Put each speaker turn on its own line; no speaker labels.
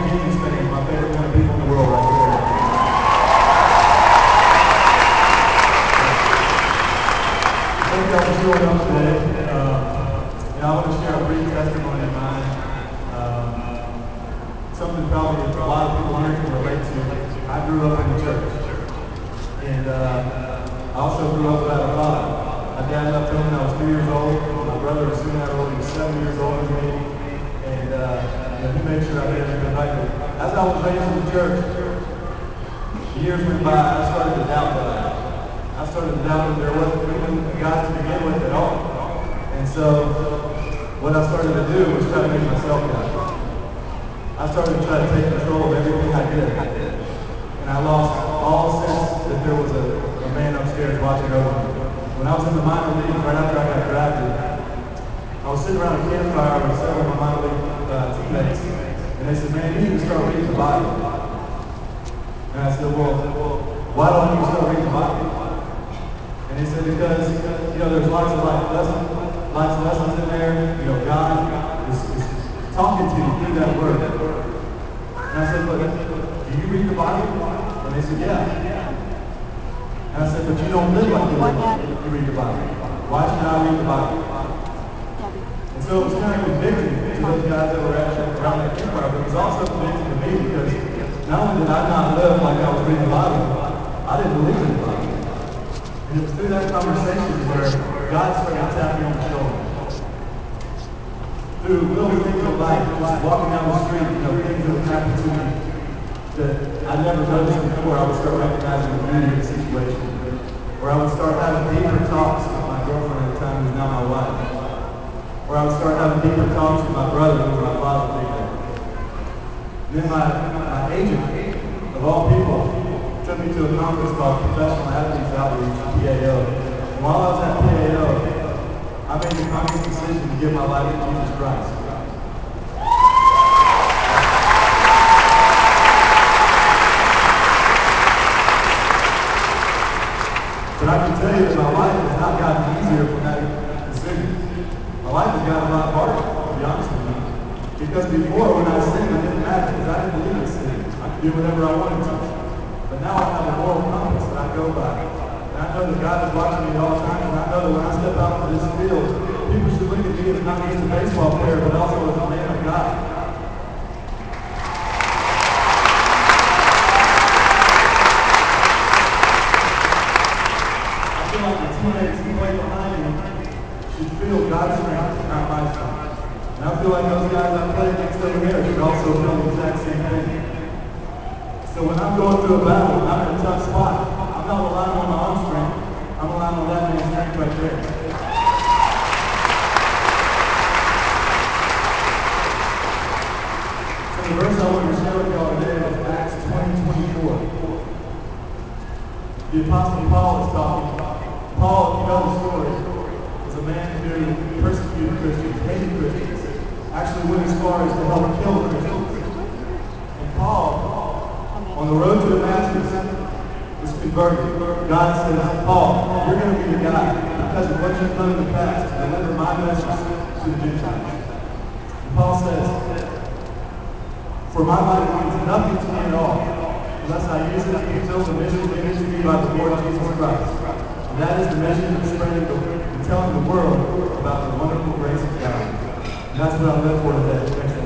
Jesus fans, my favorite kind of people in the world right here. Thank y'all for showing up today. I want to share a brief testimony of mine. Something probably a lot of people here can relate to. I grew up in the church. And I also grew up without a father. My dad left home when I was 2 years old. My brother was soon out old. He was 7 years older than me. And he made sure I did everything right. As I was raised in the church, years went by, I started to doubt God. I started to doubt that there wasn't even a God to begin with at all. And so, what I started to do was try to make myself God. I started to try to take control of everything I did. And I lost all sense that there was a man upstairs watching over me. When I was in the minor leagues, right after I got drafted, I was sitting around a campfire with several of my minor league teammates, and they said, "Man, you need to start reading the Bible." And I said, well, why don't you start reading the Bible? And they said, because, there's lots of lessons in there. God is talking to you through that word. And I said, but do you read the Bible? And they said, yeah. And I said, but you don't live like you read the Bible. Why should I read the Bible? And so it was kind of convicting to those guys that were actually around that campfire, but it was also convicting to me because not only did I not live like I was reading the Bible, I didn't believe in the Bible. And it was through that conversation where God started to tap me on the shoulder. Through little things of life, just walking down the street, things that would happen to me that I never noticed before, I would start recognizing the beauty of the situation. Or I would start having deeper talks with my girlfriend at the time, who's now my wife. Or I would start having deeper talks with my brother, who was my father figure. Then my agent, of all people, took me to a conference called Professional Athletes Outreach, PAO. And while I was at PAO, I made the conscious decision to give my life to Jesus Christ. But I can tell you that my life has not gotten easier from that decision. My life has gotten a lot harder, to be honest with you. Because before, when I sinned, it didn't matter because I didn't believe in sin. I could do whatever I wanted to. But now I have a moral compass that I go by. And I know that God is watching me all the time, and I know that when I step out into this field, people should look at me as not just a baseball player, but also as a man of God. I feel like the teammates who play behind me should feel God's strength, not my strength. And I feel like those guys I play against over there should also feel the exact same thing. So when I'm going through a battle, I'm in a tough spot. I'm not relying on my own strength. I'm relying on that man's strength right there. So the verse I want to share with y'all today is Acts 20:24. The Apostle Paul is talking. Paul, if you know the story, was a man who persecuted Christians, hated Christians, actually went as far as to help kill Christians. And Paul, on the road to Damascus, was converted. God says, Paul, you're going to be the guy, because of what you've done in the past, to deliver my message to the Gentiles. And Paul says, for my life means nothing to me at all, unless I use it to fulfill the mission given to me by the Lord Jesus Christ. And that is the mission of spreading and telling the world about the wonderful grace of God. And that's what I live for today.